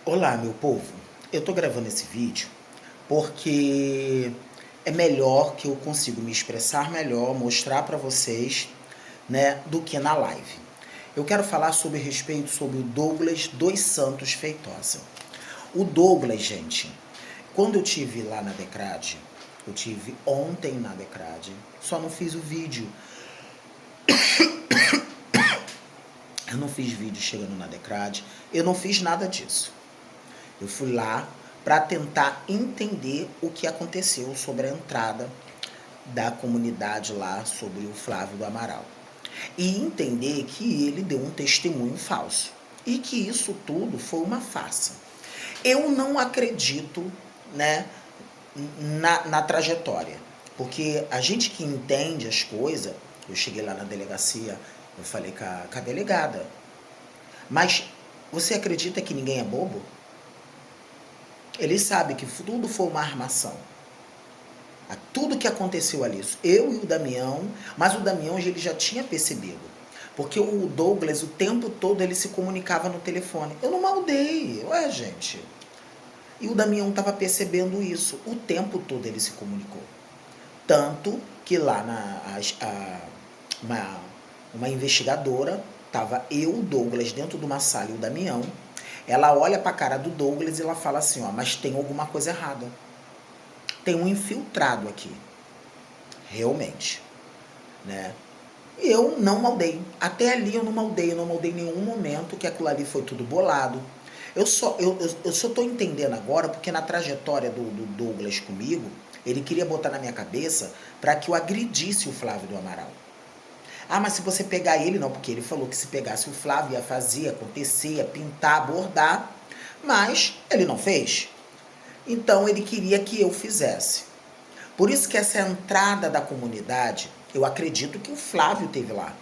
Olá, meu povo. Eu tô gravando esse vídeo porque é melhor que eu consigo me expressar melhor, mostrar para vocês, né, do que na live. Eu quero falar sobre o Douglas dos Santos Feitosa. O Douglas, gente, quando eu tive lá na Decrade, eu tive ontem na Decrade, só não fiz o vídeo. Eu não fiz vídeo chegando na Decrade, eu não fiz nada disso. Eu fui lá para tentar entender o que aconteceu sobre a entrada da comunidade lá sobre o Flávio do Amaral. E entender que ele deu um testemunho falso. E que isso tudo foi uma farsa. Eu não acredito, né, na trajetória. Porque a gente que entende as coisas, eu cheguei lá na delegacia, eu falei com a delegada, mas você acredita que ninguém é bobo? Ele sabe que tudo foi uma armação. Tudo que aconteceu ali, eu e o Damião, mas o Damião ele já tinha percebido. Porque o Douglas, o tempo todo, ele se comunicava no telefone. Eu não maldei, ué, gente. E o Damião estava percebendo isso. O tempo todo ele se comunicou. Tanto que lá uma investigadora, estava eu, o Douglas, dentro de uma sala e o Damião. Ela olha para a cara do Douglas e ela fala assim, ó, mas tem alguma coisa errada. Tem um infiltrado aqui. Realmente. Né? E eu não maldei. Até ali eu não maldei em nenhum momento que aquilo ali foi tudo bolado. Eu só tô entendendo agora porque na trajetória do Douglas comigo, ele queria botar na minha cabeça para que eu agredisse o Flávio do Amaral. Ah, mas se você pegar ele, não, porque ele falou que se pegasse o Flávio ia fazer, acontecer, ia pintar, bordar, mas ele não fez. Então ele queria que eu fizesse. Por isso que essa entrada da comunidade, eu acredito que o Flávio teve lá.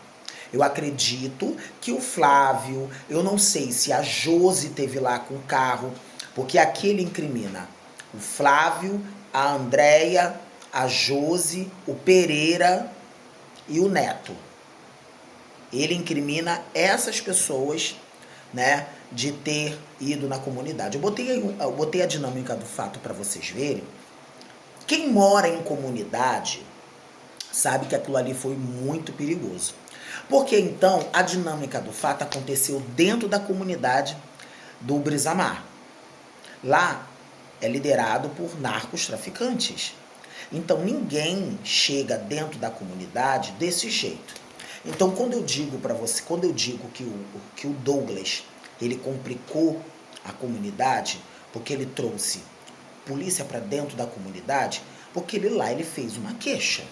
Eu acredito que o Flávio, eu não sei se a Josi teve lá com o carro, porque aqui ele incrimina o Flávio, a Andréia, a Josi, o Pereira e o Neto. Ele incrimina essas pessoas, né, de ter ido na comunidade. Eu botei a dinâmica do fato para vocês verem. Quem mora em comunidade sabe que aquilo ali foi muito perigoso. Porque então a dinâmica do fato aconteceu dentro da comunidade do Brisamar. Lá é liderado por narcos traficantes. Então ninguém chega dentro da comunidade desse jeito. Então quando eu digo para você, quando eu digo que o Douglas ele complicou a comunidade porque ele trouxe polícia para dentro da comunidade, porque ele fez uma queixa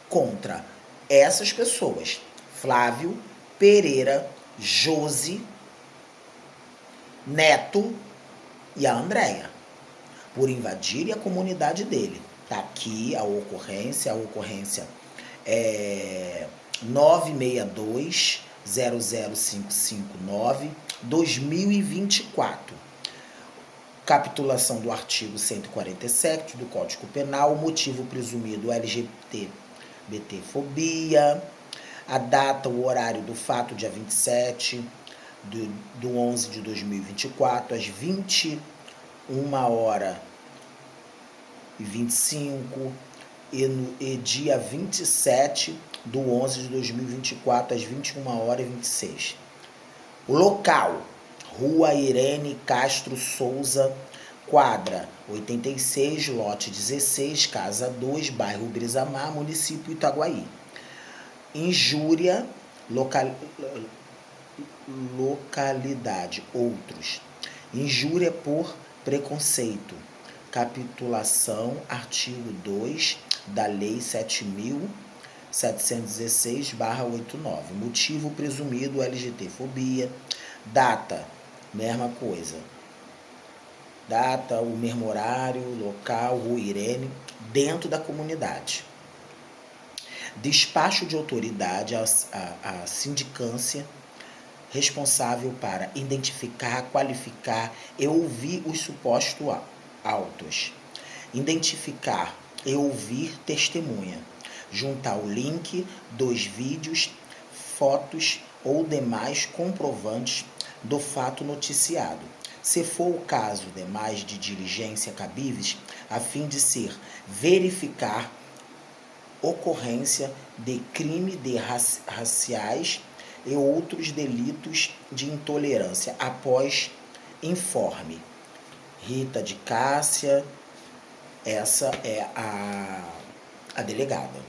contra essas pessoas, Flávio, Pereira, Josi, Neto e a Andréia, por invadirem a comunidade dele. Tá aqui a ocorrência é 962-00559-2024. Capitulação do artigo 147 do Código Penal, o motivo presumido LGBTfobia, a data, o horário do fato, dia 27 do 11 de 2024, às 21h25, e dia 27 do 11 de 2024, às 21h26. O local, Rua Irene Castro Souza, quadra 86, lote 16, casa 2, bairro Brisamar, município Itaguaí. Injúria, localidade, outros. Injúria por preconceito. Capitulação, artigo 2 da Lei 7.716/89. Motivo presumido, LGBTfobia. Data, mesma coisa. Data, o mesmo horário, local, Rua Irene, dentro da comunidade. Despacho de autoridade à sindicância responsável para identificar, qualificar e ouvir os supostos autos. Identificar e ouvir testemunha. Juntar o link dos vídeos, fotos ou demais comprovantes do fato noticiado. se for o caso, demais de diligência cabíveis, a fim de ser verificar ocorrência de crime de raciais e outros delitos de intolerância, após informe. Rita de Cássia, essa é a delegada.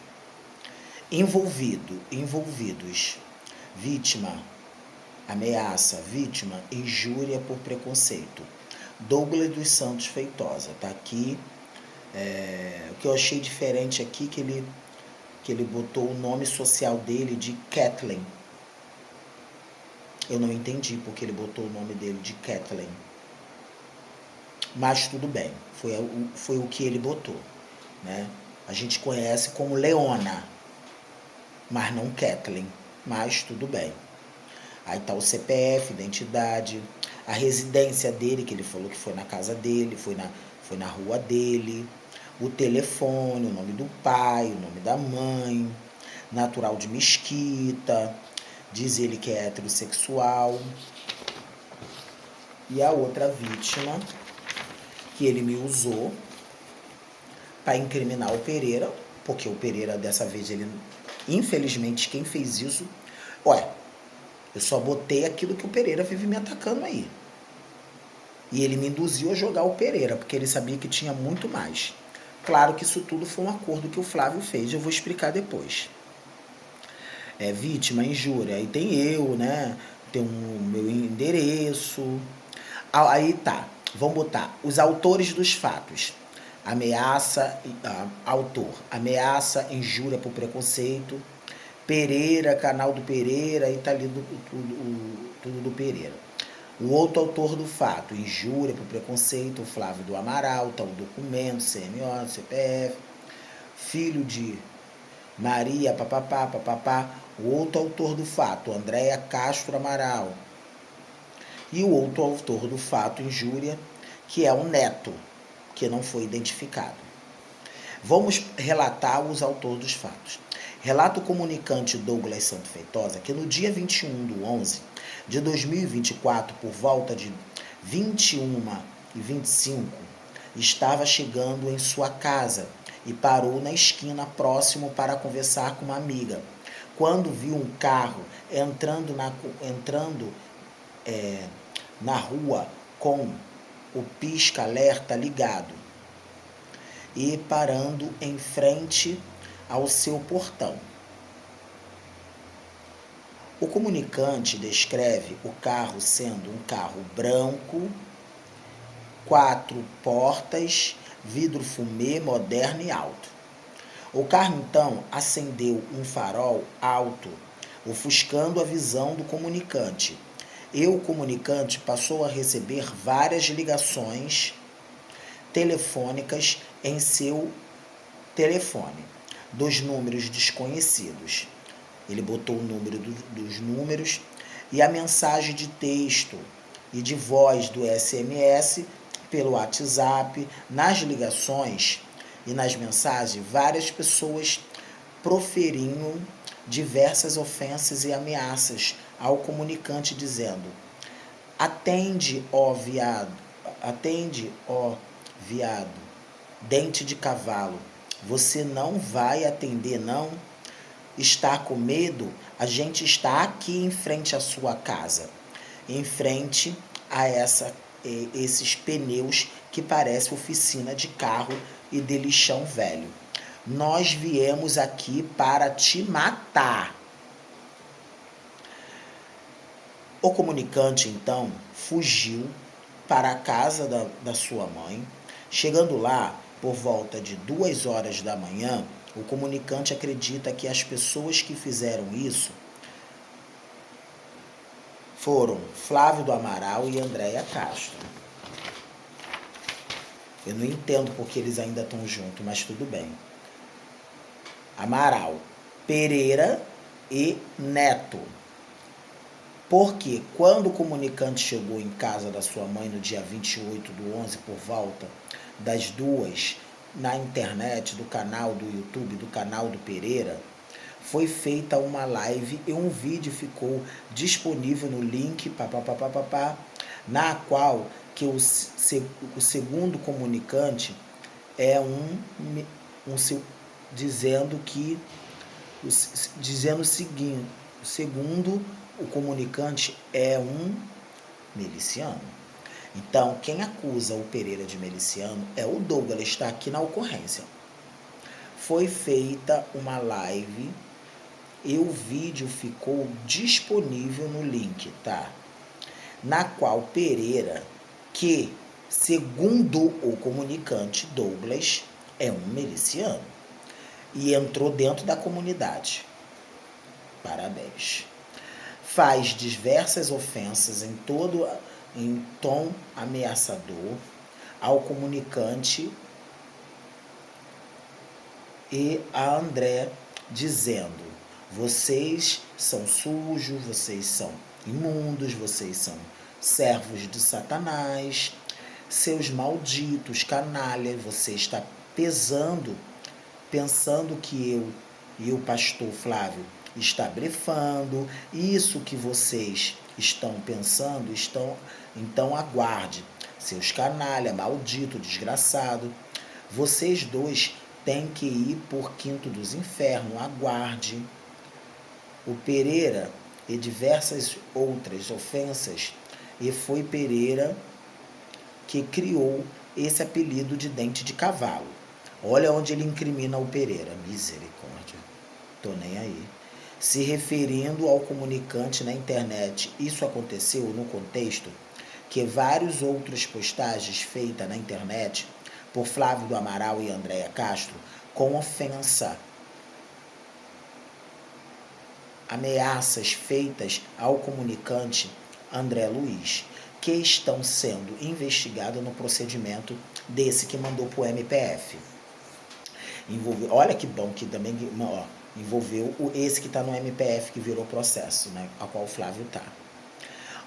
Envolvidos, vítima, ameaça, vítima, injúria por preconceito. Douglas dos Santos Feitosa, tá aqui. O que eu achei diferente aqui, que ele botou o nome social dele de Kathleen. Eu não entendi porque ele botou o nome dele de Kathleen. Mas tudo bem, foi o que ele botou, né? A gente conhece como Leona, mas não Kathleen, mas tudo bem. Aí tá o CPF, identidade, a residência dele, que ele falou que foi na casa dele, foi na rua dele, o telefone, o nome do pai, o nome da mãe, natural de Mesquita, diz ele que é heterossexual. E a outra vítima, que ele me usou para incriminar o Pereira, porque o Pereira, dessa vez, ele, infelizmente, quem fez isso, eu só botei aquilo que o Pereira vive me atacando aí. E ele me induziu a jogar o Pereira, porque ele sabia que tinha muito mais. Claro que isso tudo foi um acordo que o Flávio fez, eu vou explicar depois. Vítima, injúria, aí tem eu, né? Tem o meu endereço. Aí tá, vamos botar os autores dos fatos. Ameaça, autor, ameaça, injúria por preconceito. Pereira, canal do Pereira, aí tá ali tudo do Pereira. O outro autor do fato, injúria por preconceito, Flávio do Amaral, tá o documento, CNO, CPF, filho de Maria, papapá. O outro autor do fato, Andréia Castro Amaral. E o outro autor do fato, injúria, que é o neto, que não foi identificado. Vamos relatar os autores dos fatos. Relata o comunicante Douglas Santos Feitosa que no dia 21/11 de 2024, por volta de 21h25, estava chegando em sua casa e parou na esquina próximo para conversar com uma amiga, quando viu um carro entrando na rua com o pisca-alerta ligado e parando em frente ao seu portão. O comunicante descreve o carro sendo um carro branco, 4 portas, vidro fumê, moderno e alto. O carro então acendeu um farol alto, ofuscando a visão do comunicante. E o comunicante passou a receber várias ligações telefônicas em seu telefone, dos números desconhecidos. Ele botou o número dos números e a mensagem de texto e de voz do SMS pelo WhatsApp. Nas ligações e nas mensagens, várias pessoas proferiam diversas ofensas e ameaças ao comunicante, dizendo: atende, ó viado, dente de cavalo, você não vai atender, não? Está com medo? A gente está aqui em frente à sua casa, em frente a esses pneus que parece oficina de carro e de lixão velho. Nós viemos aqui para te matar. O comunicante, então, fugiu para a casa da sua mãe. Chegando lá, por volta de 2h da manhã, o comunicante acredita que as pessoas que fizeram isso foram Flávio do Amaral e Andréia Castro. Eu não entendo porque eles ainda estão juntos, mas tudo bem. Amaral, Pereira e Neto. Porque quando o comunicante chegou em casa da sua mãe no dia 28/11, por volta das 2h, na internet do canal do YouTube, do canal do Pereira, foi feita uma live e um vídeo ficou disponível no link, na qual que o segundo comunicante é dizendo o seguinte: o segundo o comunicante é um miliciano. Então, quem acusa o Pereira de miliciano é o Douglas, está aqui na ocorrência. Foi feita uma live e o vídeo ficou disponível no link, tá? Na qual Pereira, que segundo o comunicante Douglas, é um miliciano e entrou dentro da comunidade. Parabéns. Faz diversas ofensas em tom ameaçador ao comunicante e a André, dizendo: vocês são sujos, vocês são imundos, vocês são servos de Satanás, seus malditos, canalhas, você está pensando que eu e o pastor Flávio está blefando, isso que vocês estão pensando, então aguarde, seus canalha, maldito, desgraçado, vocês dois têm que ir por quinto dos infernos, aguarde. O Pereira e diversas outras ofensas, e foi Pereira que criou esse apelido de dente de cavalo. Olha onde ele incrimina o Pereira, misericórdia, tô nem aí. Se referindo ao comunicante na internet, isso aconteceu no contexto que várias outras postagens feitas na internet por Flávio do Amaral e Andréa Castro com ofensa, ameaças feitas ao comunicante André Luiz, que estão sendo investigados no procedimento desse que mandou para o MPF. Olha que bom que também envolveu esse que está no MPF, que virou processo, né, a qual o Flávio está.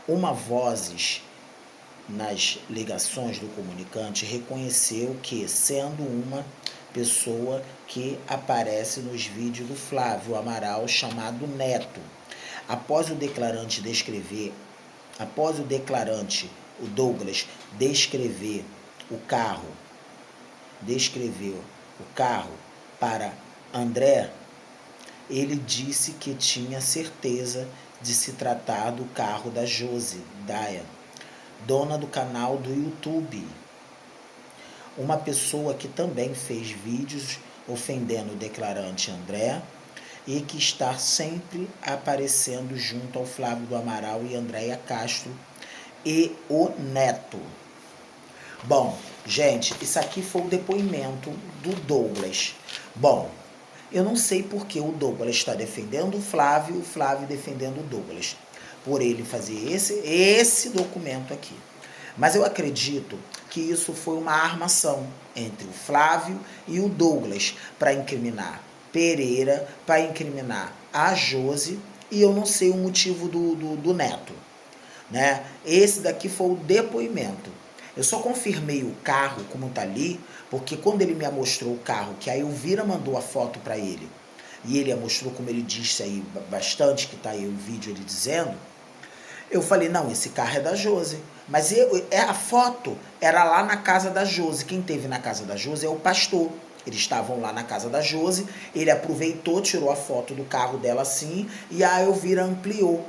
Uma Vozes, nas ligações do comunicante, reconheceu que, sendo uma pessoa que aparece nos vídeos do Flávio Amaral, chamado Neto, após o declarante, o Douglas, descrever o carro para André, ele disse que tinha certeza de se tratar do carro da Josi Daia, dona do canal do YouTube. Uma pessoa que também fez vídeos ofendendo o declarante André e que está sempre aparecendo junto ao Flávio do Amaral e Andréa Castro e o Neto. Bom, gente, isso aqui foi o depoimento do Douglas. Bom, eu não sei por que o Douglas está defendendo o Flávio defendendo o Douglas, por ele fazer esse documento aqui. Mas eu acredito que isso foi uma armação entre o Flávio e o Douglas para incriminar Pereira, para incriminar a Josi, e eu não sei o motivo do Neto, né? Esse daqui foi o depoimento. Eu só confirmei o carro como tá ali, porque quando ele me mostrou o carro, que a Elvira mandou a foto para ele, e ele mostrou, como ele disse aí bastante, que tá aí o vídeo ele dizendo, eu falei, não, esse carro é da Josi. Mas a foto era lá na casa da Josi. Quem teve na casa da Josi é o pastor. Eles estavam lá na casa da Josi, ele aproveitou, tirou a foto do carro dela assim, e a Elvira ampliou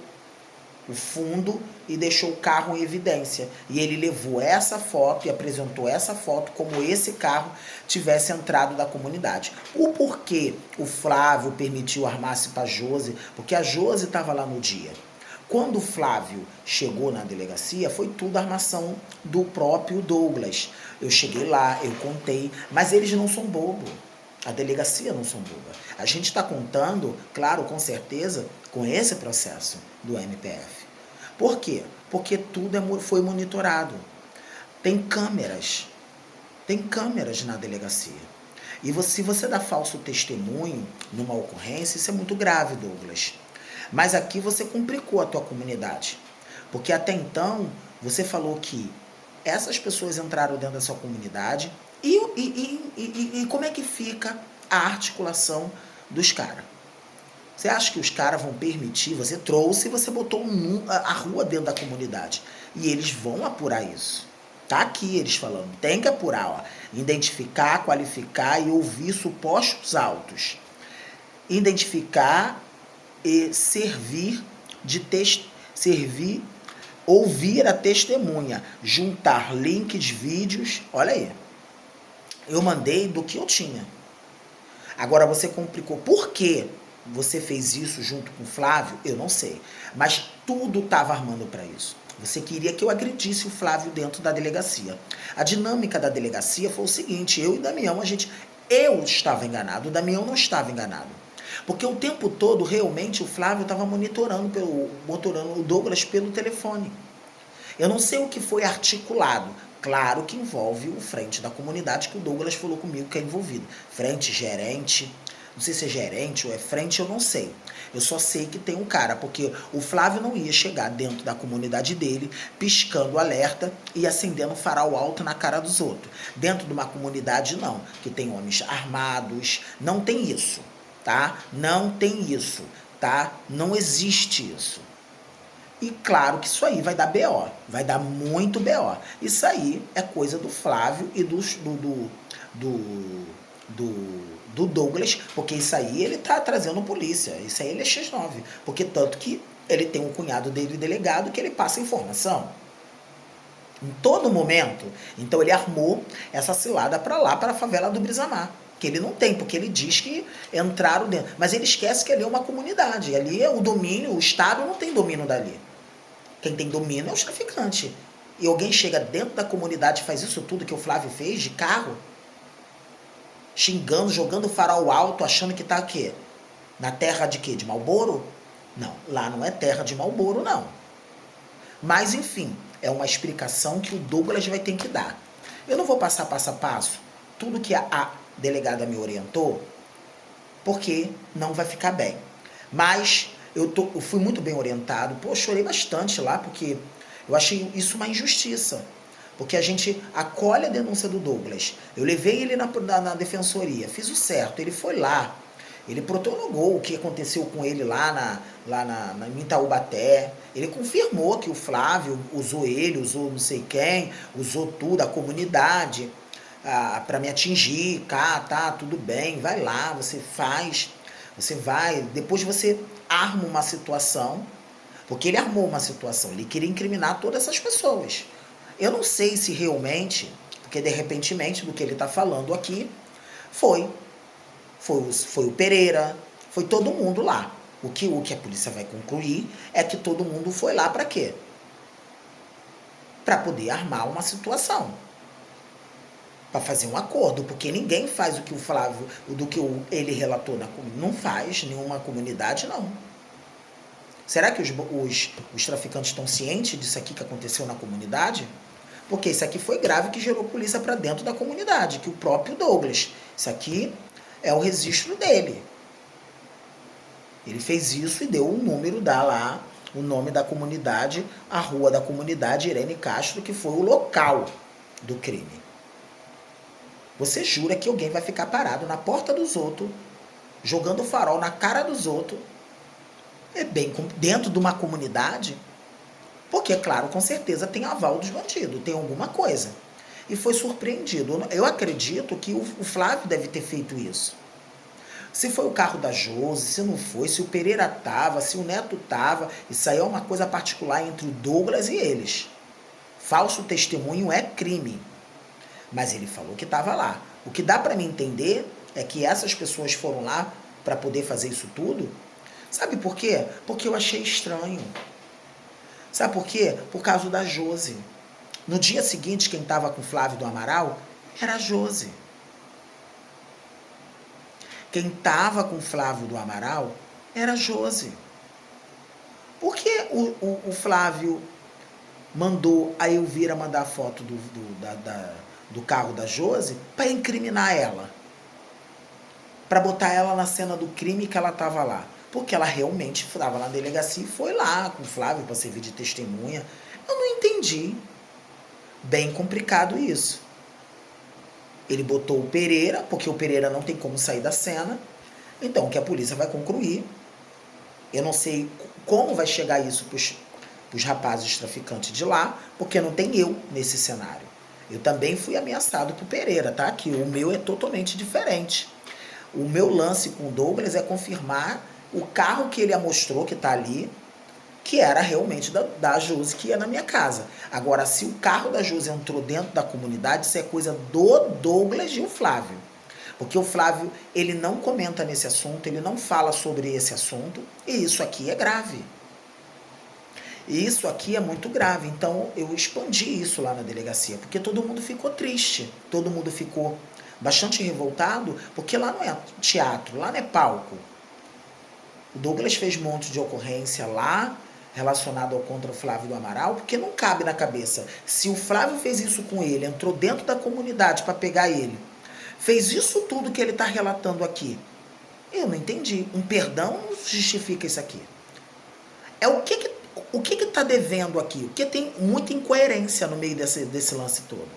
o fundo e deixou o carro em evidência. E ele levou essa foto e apresentou essa foto como esse carro tivesse entrado da comunidade. O porquê o Flávio permitiu armar-se para a Josi? Porque a Josi estava lá no dia. Quando o Flávio chegou na delegacia, foi tudo armação do próprio Douglas. Eu cheguei lá, eu contei, mas eles não são bobos. A delegacia não são boba. A gente está contando, claro, com certeza, com esse processo do MPF. Por quê? Porque tudo foi monitorado. Tem câmeras na delegacia. E se você dá falso testemunho numa ocorrência, isso é muito grave, Douglas. Mas aqui você complicou a tua comunidade. Porque até então, você falou que essas pessoas entraram dentro da sua comunidade e como é que fica a articulação dos caras? Você acha que os caras vão permitir? Você trouxe e você botou a rua dentro da comunidade. E eles vão apurar isso. Tá aqui eles falando, tem que apurar, ó. Identificar, qualificar e ouvir supostos autos. Identificar e servir ouvir a testemunha, juntar links, vídeos, olha aí. Eu mandei do que eu tinha. Agora você complicou. Por quê? Você fez isso junto com o Flávio? Eu não sei. Mas tudo estava armando para isso. Você queria que eu agredisse o Flávio dentro da delegacia. A dinâmica da delegacia foi o seguinte, eu e Damião, eu estava enganado, o Damião não estava enganado. Porque o tempo todo, realmente, o Flávio estava monitorando o Douglas pelo telefone. Eu não sei o que foi articulado. Claro que envolve o frente da comunidade, que o Douglas falou comigo que é envolvido. Frente, gerente, não sei se é gerente ou é frente, eu não sei. Eu só sei que tem um cara, porque o Flávio não ia chegar dentro da comunidade dele, piscando alerta e acendendo farol alto na cara dos outros. Dentro de uma comunidade, não, que tem homens armados, não tem isso, tá? Não tem isso, tá? Não existe isso. E claro que isso aí vai dar BO, vai dar muito BO. Isso aí é coisa do Flávio e do Douglas, porque isso aí ele tá trazendo polícia, isso aí ele é X9, porque tanto que ele tem um cunhado dele delegado que ele passa informação. Em todo momento. Então ele armou essa cilada para lá, para a favela do Brisamar. Que ele não tem, porque ele diz que entraram dentro. Mas ele esquece que ali é uma comunidade. Ali é o domínio, o Estado não tem domínio dali. Quem tem domínio é os traficantes. E alguém chega dentro da comunidade e faz isso tudo que o Flávio fez, de carro, xingando, jogando farol alto, achando que tá o quê? Na terra de quê? De Marlboro? Não, lá não é terra de Marlboro, não. Mas, enfim, é uma explicação que o Douglas vai ter que dar. Eu não vou passar passo a passo tudo que a delegada me orientou, porque não vai ficar bem. Mas eu fui muito bem orientado. Pô, eu chorei bastante lá, porque eu achei isso uma injustiça. Porque a gente acolhe a denúncia do Douglas. Eu levei ele na defensoria, fiz o certo, ele foi lá. Ele protologou o que aconteceu com ele lá em Itaúbaté. Ele confirmou que o Flávio usou ele, usou não sei quem, usou tudo, a comunidade, para me atingir. Tá, tudo bem, vai lá, você faz, você vai. Depois você arma uma situação, porque ele armou uma situação, ele queria incriminar todas essas pessoas. Eu não sei se realmente, porque de repentemente do que ele está falando aqui, foi o Pereira, foi todo mundo lá. O que a polícia vai concluir é que todo mundo foi lá para quê? Para poder armar uma situação. Para fazer um acordo, porque ninguém faz o que o Flávio, do que ele relatou na comunidade. Não faz, nenhuma comunidade, não. Será que os traficantes estão cientes disso aqui que aconteceu na comunidade? Porque isso aqui foi grave, que gerou polícia para dentro da comunidade, que o próprio Douglas. Isso aqui é o registro dele. Ele fez isso e deu o número o nome da comunidade, a rua da comunidade Irene Castro, que foi o local do crime. Você jura que alguém vai ficar parado na porta dos outros, jogando farol na cara dos outros, dentro de uma comunidade? Porque, claro, com certeza tem aval dos bandidos, tem alguma coisa. E foi surpreendido. Eu acredito que o Flávio deve ter feito isso. Se foi o carro da Josi, se não foi, se o Pereira tava, se o Neto tava, isso aí é uma coisa particular entre o Douglas e eles. Falso testemunho é crime. Mas ele falou que estava lá. O que dá para mim entender é que essas pessoas foram lá para poder fazer isso tudo. Sabe por quê? Porque eu achei estranho. Sabe por quê? Por causa da Josi. No dia seguinte, quem estava com o Flávio do Amaral era a Josi. Quem estava com o Flávio do Amaral era a Josi. Por que o Flávio mandou a Elvira mandar a foto do carro da Josi para incriminar ela? Para botar ela na cena do crime que ela estava lá. Porque ela realmente estava na delegacia e foi lá com o Flávio para servir de testemunha. Eu não entendi. Bem complicado isso. Ele botou o Pereira, porque o Pereira não tem como sair da cena. Então, o que a polícia vai concluir, eu não sei como vai chegar isso para os rapazes traficantes de lá, porque não tem eu nesse cenário. Eu também fui ameaçado por Pereira, tá? Que o meu é totalmente diferente. O meu lance com o Douglas é confirmar o carro que ele mostrou que tá ali, que era realmente da Josi, que ia na minha casa. Agora, se o carro da Josi entrou dentro da comunidade, isso é coisa do Douglas e o Flávio. Porque o Flávio, ele não comenta nesse assunto, ele não fala sobre esse assunto, e isso aqui é grave. E isso aqui é muito grave. Então, eu expandi isso lá na delegacia, porque todo mundo ficou triste, todo mundo ficou bastante revoltado, porque lá não é teatro, lá não é palco. O Douglas fez um monte de ocorrência lá, relacionado ao contra o Flávio do Amaral, porque não cabe na cabeça. Se o Flávio fez isso com ele, entrou dentro da comunidade para pegar ele, fez isso tudo que ele está relatando aqui, eu não entendi. Um perdão não justifica isso aqui. É o que está devendo aqui? Porque tem muita incoerência no meio desse lance todo.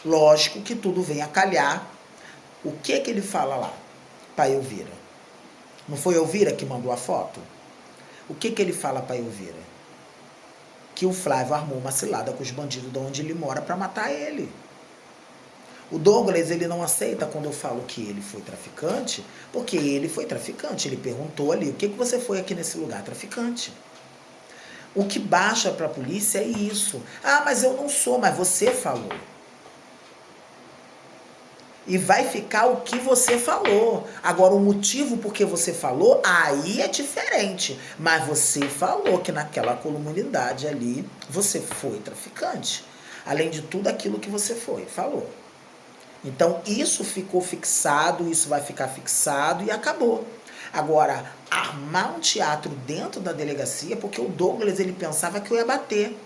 Lógico que tudo vem a calhar. O que ele fala lá para Elvira? Não foi Elvira que mandou a foto? O que ele fala para Elvira? Que o Flávio armou uma cilada com os bandidos de onde ele mora para matar ele. O Douglas, ele não aceita quando eu falo que ele foi traficante, porque ele foi traficante. Ele perguntou ali, o que você foi aqui nesse lugar? Traficante. O que baixa para a polícia é isso. Ah, mas eu não sou, mas você falou. E vai ficar o que você falou. Agora, o motivo por que você falou, aí é diferente. Mas você falou que naquela comunidade ali, você foi traficante. Além de tudo aquilo que você falou. Então, isso ficou fixado, isso vai ficar fixado e acabou. Agora, armar um teatro dentro da delegacia, porque o Douglas, ele pensava que eu ia bater.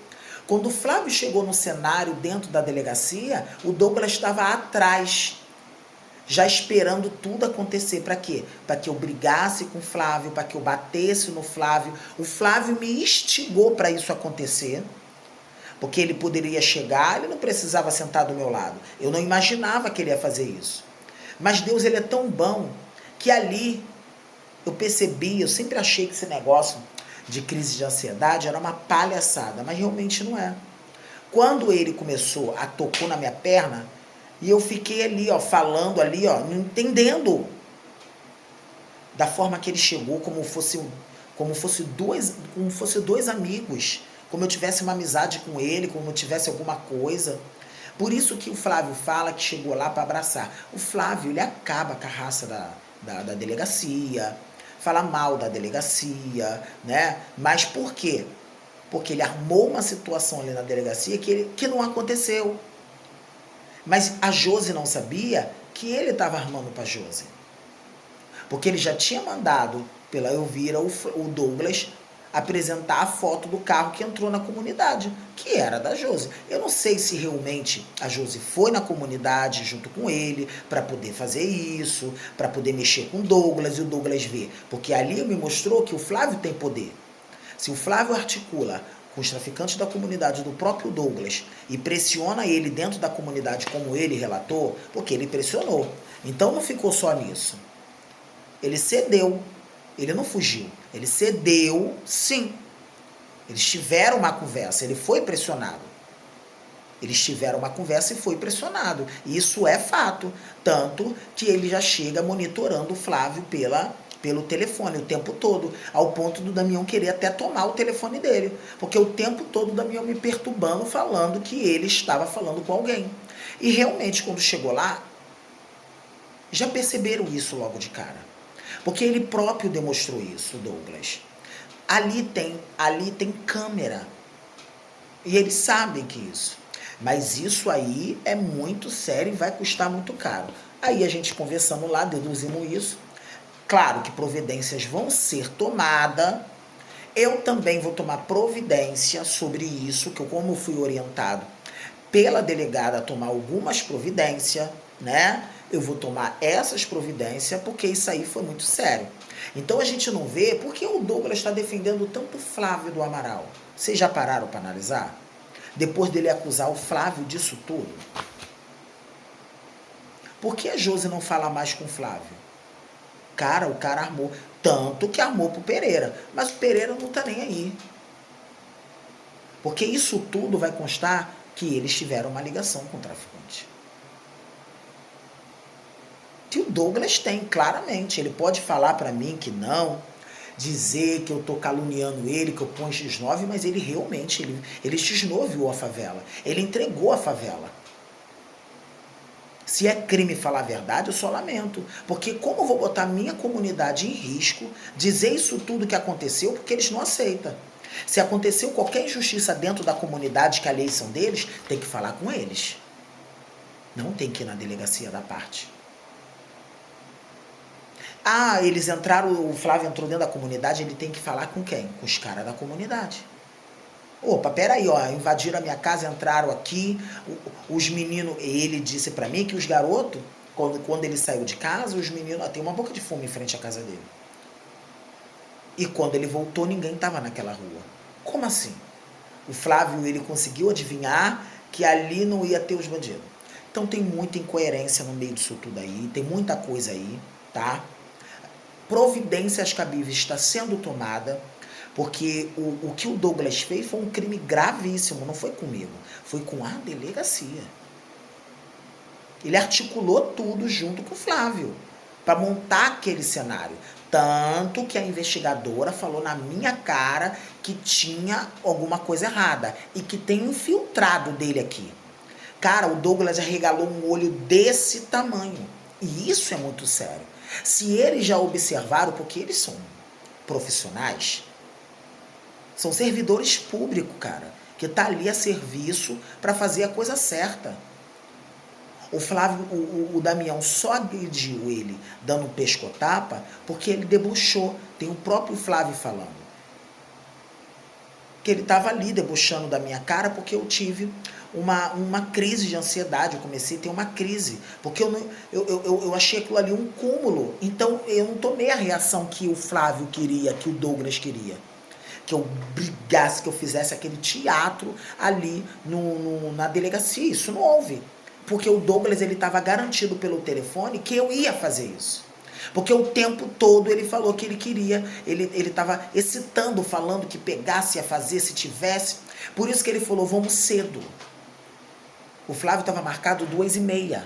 Quando o Flávio chegou no cenário dentro da delegacia, o Douglas estava atrás, já esperando tudo acontecer. Para quê? Para que eu brigasse com o Flávio, para que eu batesse no Flávio. O Flávio me instigou para isso acontecer, porque ele poderia chegar, ele não precisava sentar do meu lado. Eu não imaginava que ele ia fazer isso. Mas Deus, ele é tão bom que ali eu percebi, eu sempre achei que esse negócio de crise de ansiedade era uma palhaçada, mas realmente não é. Quando ele começou a tocar na minha perna, e eu fiquei ali, ó, falando ali, ó, não entendendo da forma que ele chegou, como fosse dois amigos, como eu tivesse uma amizade com ele, como eu tivesse alguma coisa. Por isso que o Flávio fala que chegou lá para abraçar. O Flávio, ele acaba com a raça da delegacia, fala mal da delegacia, né? Mas por quê? Porque ele armou uma situação ali na delegacia que não aconteceu. Mas a Josi não sabia que ele estava armando para a Josi. Porque ele já tinha mandado pela Elvira o Douglas apresentar a foto do carro que entrou na comunidade, que era da Josi. Eu não sei se realmente a Josi foi na comunidade junto com ele para poder fazer isso, para poder mexer com o Douglas e o Douglas ver. Porque ali me mostrou que o Flávio tem poder. Se o Flávio articula com os traficantes da comunidade do próprio Douglas e pressiona ele dentro da comunidade como ele relatou, porque ele pressionou. Então não ficou só nisso. Ele cedeu, ele não fugiu, ele cedeu, sim. Eles tiveram uma conversa, ele foi pressionado. Eles tiveram uma conversa e foi pressionado. Isso é fato, tanto que ele já chega monitorando o Flávio pelo telefone o tempo todo, ao ponto do Damião querer até tomar o telefone dele, porque o tempo todo o Damião me perturbando, falando que ele estava falando com alguém. E realmente, quando chegou lá, já perceberam isso logo de cara. Porque ele próprio demonstrou isso, Douglas. Ali tem câmera. E eles sabem que isso. Mas isso aí é muito sério e vai custar muito caro. Aí a gente conversando lá, deduzimos isso. Claro que providências vão ser tomadas. Eu também vou tomar providência sobre isso, que eu, como fui orientado pela delegada a tomar algumas providências, né? Eu vou tomar essas providências porque isso aí foi muito sério. Então a gente não vê por que o Douglas está defendendo tanto o Flávio do Amaral. Vocês já pararam para analisar? Depois dele acusar o Flávio disso tudo. Por que a Josi não fala mais com o Flávio? O cara armou. Tanto que armou pro Pereira. Mas o Pereira não tá nem aí. Porque isso tudo vai constar que eles tiveram uma ligação com o traficante. Que o Douglas tem, claramente. Ele pode falar para mim que não, dizer que eu tô caluniando ele, que eu ponho X9, mas ele realmente, ele X9 a favela. Ele entregou a favela. Se é crime falar a verdade, eu só lamento. Porque como eu vou botar minha comunidade em risco, dizer isso tudo que aconteceu, porque eles não aceitam. Se aconteceu qualquer injustiça dentro da comunidade, que a lei são deles, tem que falar com eles. Não tem que ir na delegacia da parte. Ah, eles entraram, o Flávio entrou dentro da comunidade, ele tem que falar com quem? Com os caras da comunidade. Opa, peraí, ó, invadiram a minha casa, entraram aqui, os meninos, ele disse pra mim que os garotos, quando ele saiu de casa, os meninos, tem uma boca de fumo em frente à casa dele. E quando ele voltou, ninguém tava naquela rua. Como assim? O Flávio, ele conseguiu adivinhar que ali não ia ter os bandidos. Então tem muita incoerência no meio disso tudo aí, tem muita coisa aí, tá? Providências cabíveis está sendo tomada, porque o que o Douglas fez foi um crime gravíssimo, não foi comigo, foi com a delegacia. Ele articulou tudo junto com o Flávio, para montar aquele cenário. Tanto que a investigadora falou na minha cara que tinha alguma coisa errada e que tem um infiltrado dele aqui. Cara, o Douglas arregalou um olho desse tamanho. E isso é muito sério. Se eles já observaram, porque eles são profissionais, são servidores públicos, cara, que tá ali a serviço para fazer a coisa certa. O Flávio, o Damião só agrediu ele dando um pescotapa porque ele debochou. Tem o próprio Flávio falando. Que ele estava ali debochando da minha cara porque eu tive uma crise de ansiedade. Eu comecei a ter uma crise. Porque eu achei aquilo ali um cúmulo. Então eu não tomei a reação que o Flávio queria, que o Douglas queria. Que eu brigasse, que eu fizesse aquele teatro ali na delegacia. Isso não houve. Porque o Douglas, ele estava garantido pelo telefone que eu ia fazer isso. Porque o tempo todo ele falou que ele queria, ele estava excitando, falando que pegasse, ia fazer, se tivesse. Por isso que ele falou, vamos cedo. O Flávio estava marcado 2h30.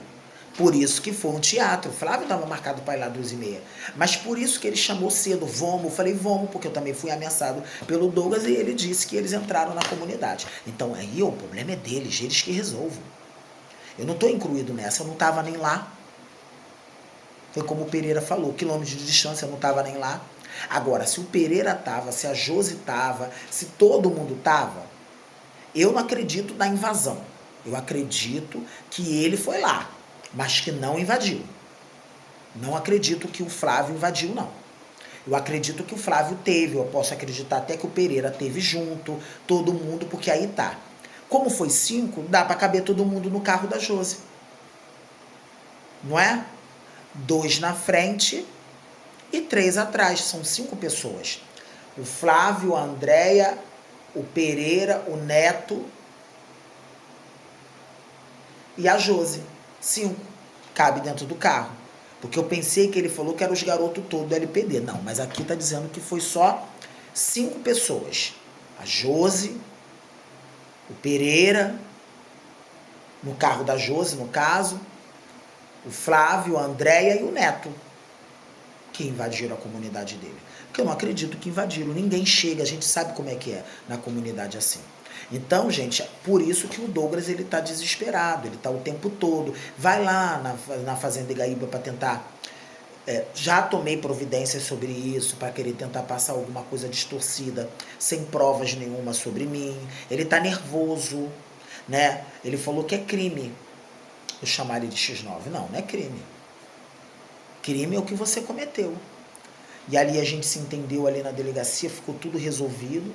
Por isso que foi um teatro. O Flávio estava marcado para ir lá 2h30. Mas por isso que ele chamou cedo, vamos. Eu falei, vamos, porque eu também fui ameaçado pelo Douglas e ele disse que eles entraram na comunidade. Então aí o problema é deles, eles que resolvam. Eu não estou incluído nessa, eu não estava nem lá. Foi como o Pereira falou, quilômetros de distância, eu não estava nem lá. Agora, se o Pereira estava, se a Josi estava, se todo mundo estava, eu não acredito na invasão. Eu acredito que ele foi lá, mas que não invadiu. Não acredito que o Flávio invadiu, não. Eu acredito que o Flávio teve, eu posso acreditar até que o Pereira teve junto, todo mundo, porque aí tá. Como foi 5, dá para caber todo mundo no carro da Josi. Não é? 2 na frente e 3 atrás. São 5 pessoas. O Flávio, a Andréia, o Pereira, o Neto e a Josi. 5. Cabe dentro do carro. Porque eu pensei que ele falou que eram os garotos todos do LPD. Não, mas aqui tá dizendo que foi só 5 pessoas. A Josi, o Pereira, no carro da Josi, no caso, o Flávio, a Andréia e o Neto, que invadiram a comunidade dele. Porque eu não acredito que invadiram. Ninguém chega, a gente sabe como é que é na comunidade assim. Então, gente, é por isso que o Douglas, ele tá desesperado, ele tá o tempo todo. Vai lá na Fazenda Igaíba para tentar... já tomei providências sobre isso, para querer tentar passar alguma coisa distorcida, sem provas nenhuma sobre mim. Ele tá nervoso, né? Ele falou que é crime eu chamar ele de X9. Não, não é crime. Crime é o que você cometeu. E ali a gente se entendeu ali na delegacia, ficou tudo resolvido.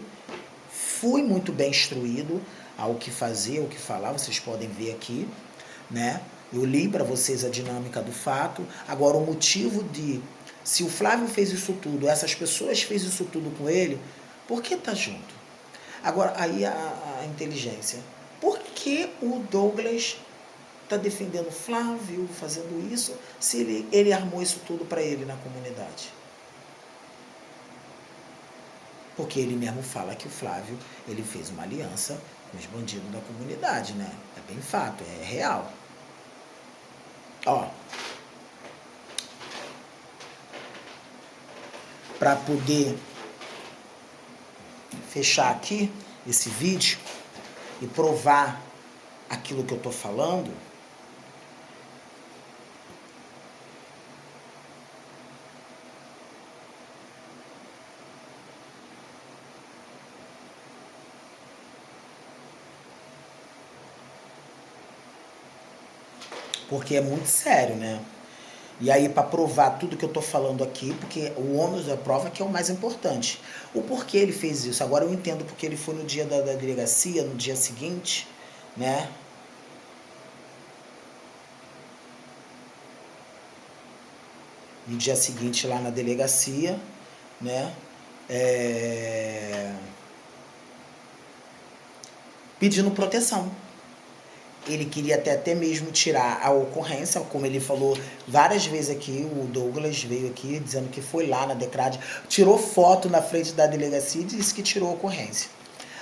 Fui muito bem instruído ao que fazer, ao que falar, vocês podem ver aqui, né? Eu li para vocês a dinâmica do fato. Agora, o motivo de... Se o Flávio fez isso tudo, essas pessoas fez isso tudo com ele, por que tá junto? Agora, aí a inteligência. Por que o Douglas tá defendendo o Flávio, fazendo isso, se ele armou isso tudo para ele na comunidade? Porque ele mesmo fala que o Flávio, ele fez uma aliança com os bandidos da comunidade, né? É bem fato, é real. Ó, para poder fechar aqui esse vídeo e provar aquilo que eu tô falando, porque é muito sério, né? E aí, para provar tudo que eu tô falando aqui, porque o ônus da prova que é o mais importante. O porquê ele fez isso. Agora eu entendo porque ele foi no dia da delegacia, no dia seguinte, né? No dia seguinte lá na delegacia, né? Pedindo proteção. Ele queria até mesmo tirar a ocorrência, como ele falou várias vezes aqui, o Douglas veio aqui dizendo que foi lá na Decrade, tirou foto na frente da delegacia e disse que tirou a ocorrência.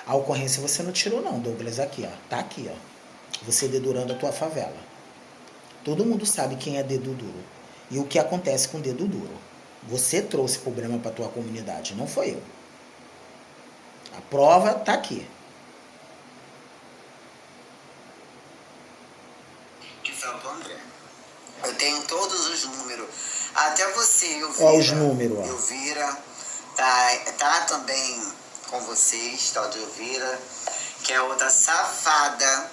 A ocorrência você não tirou não, Douglas, aqui ó, tá aqui ó, você dedurando a tua favela. Todo mundo sabe quem é dedo duro e o que acontece com dedo duro. Você trouxe problema para tua comunidade, não foi eu. A prova tá aqui. Eu tenho todos os números. Até você, Elvira. Ó os números, ó. Elvira tá também com vocês, tal de Elvira, que é outra safada,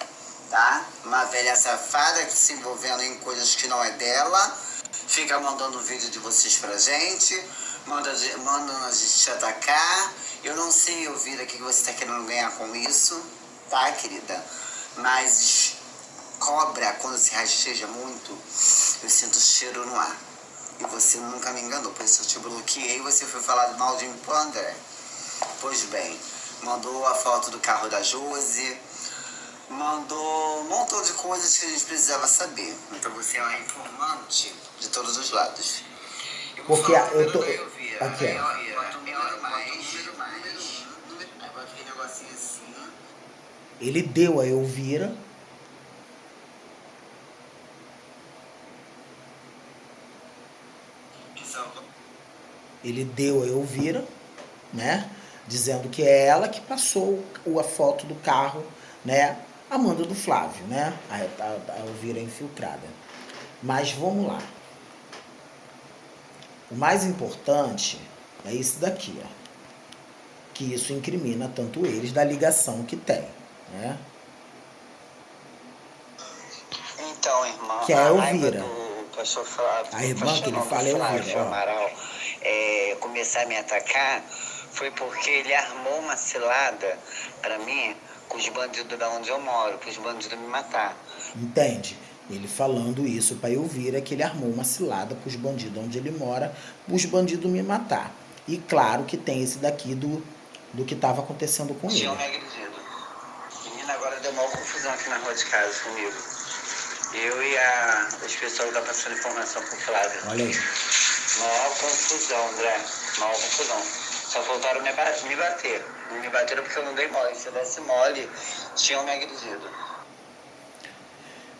tá? Uma velha safada que se envolvendo em coisas que não é dela, fica mandando vídeo de vocês pra gente, manda a gente te atacar. Eu não sei, Elvira, o que você tá querendo ganhar com isso, tá, querida? Mas cobra, quando se rasteja muito, eu sinto cheiro no ar. E você nunca me enganou, por isso eu te bloqueei e você foi falar mal de mim pro André. Pois bem, mandou a foto do carro da Josi, mandou um montão de coisas que a gente precisava saber. Então você é uma informante de todos os lados. Porque eu tô... Aqui, ó. Ele deu a Elvira. Ele deu a Elvira, né? Dizendo que é ela que passou a foto do carro, né? A manda do Flávio, né? A Elvira infiltrada. Mas vamos lá. O mais importante é isso daqui, ó. Que isso incrimina tanto eles da ligação que tem, né? Então, irmã, que é a Elvira. Pastor Flávio, a irmã que ele fala é Elvira, ó. Amaral, começar a me atacar foi porque ele armou uma cilada para mim com os bandidos da onde eu moro, para os bandidos me matar. Entende? Ele falando isso para Elvira, que ele armou uma cilada para os bandidos onde ele mora, para os bandidos me matar. E claro que tem esse daqui do que estava acontecendo com ele. Tinha me agredido. Menina, agora deu maior confusão aqui na rua de casa comigo. Eu e os pessoal estão passando informação pro Flávio. Olha aí. Maior confusão, André. Maior confusão. Só faltaram me bater. Não me bateram porque eu não dei mole. Se eu desse mole, tinham me agredido.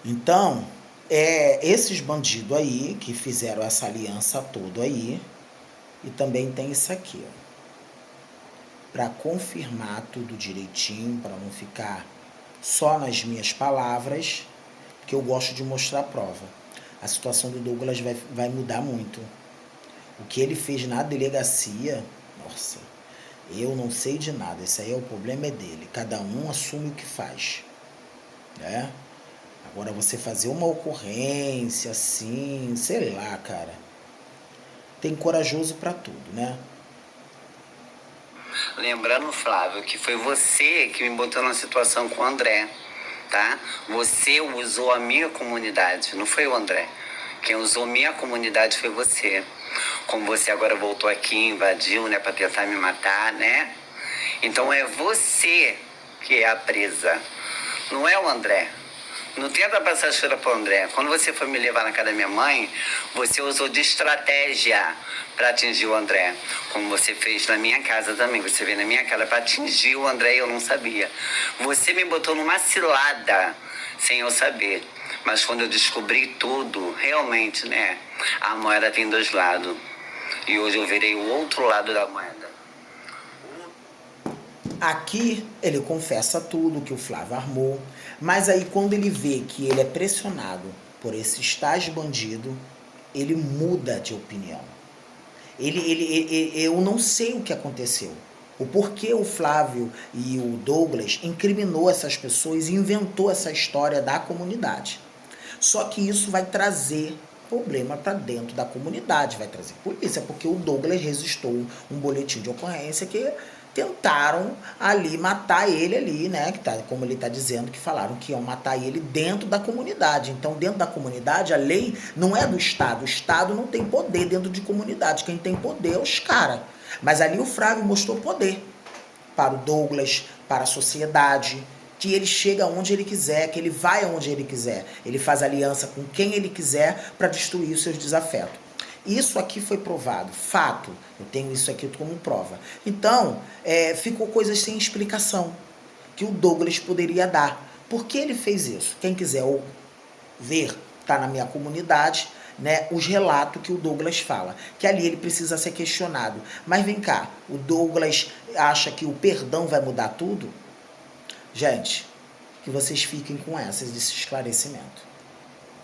Então, esses bandidos aí, que fizeram essa aliança toda aí, e também tem isso aqui, ó. Para confirmar tudo direitinho, para não ficar só nas minhas palavras, que eu gosto de mostrar a prova. A situação do Douglas vai mudar muito. O que ele fez na delegacia, nossa, eu não sei de nada. Esse aí o problema é dele. Cada um assume o que faz, né? Agora você fazer uma ocorrência assim, sei lá, cara. Tem corajoso para tudo, né? Lembrando, Flávio, que foi você que me botou na situação com o André. Tá? Você usou a minha comunidade, não foi o André. Quem usou minha comunidade foi você. Como você agora voltou aqui, invadiu, né, para tentar me matar, né? Então é você que é a presa, não é o André. Não tenta passar a história pro André. Quando você foi me levar na casa da minha mãe, você usou de estratégia para atingir o André. Como você fez na minha casa também. Você veio na minha casa para atingir o André e eu não sabia. Você me botou numa cilada sem eu saber. Mas quando eu descobri tudo, realmente, né? A moeda tem dois lados. E hoje eu virei o outro lado da moeda. Aqui ele confessa tudo que o Flávio armou, mas aí quando ele vê que ele é pressionado por esses tais bandidos, ele muda de opinião. Eu não sei o que aconteceu. O porquê o Flávio e o Douglas incriminou essas pessoas e inventou essa história da comunidade. Só que isso vai trazer problema para dentro da comunidade, vai trazer polícia, porque o Douglas registrou um boletim de ocorrência que tentaram ali matar ele ali, né? Que tá, como ele está dizendo, que falaram que iam matar ele dentro da comunidade. Então, dentro da comunidade, a lei não é do Estado. O Estado não tem poder dentro de comunidade. Quem tem poder é os caras. Mas ali o Flávio mostrou poder para o Douglas, para a sociedade, que ele chega onde ele quiser, que ele vai aonde ele quiser. Ele faz aliança com quem ele quiser para destruir os seus desafetos. Isso aqui foi provado, fato. Eu tenho isso aqui como prova. Então, ficou coisas sem explicação que o Douglas poderia dar. Por que ele fez isso? Quem quiser ver, está na minha comunidade, né, os relatos que o Douglas fala. Que ali ele precisa ser questionado. Mas vem cá, o Douglas acha que o perdão vai mudar tudo? Gente, que vocês fiquem com desse esclarecimento.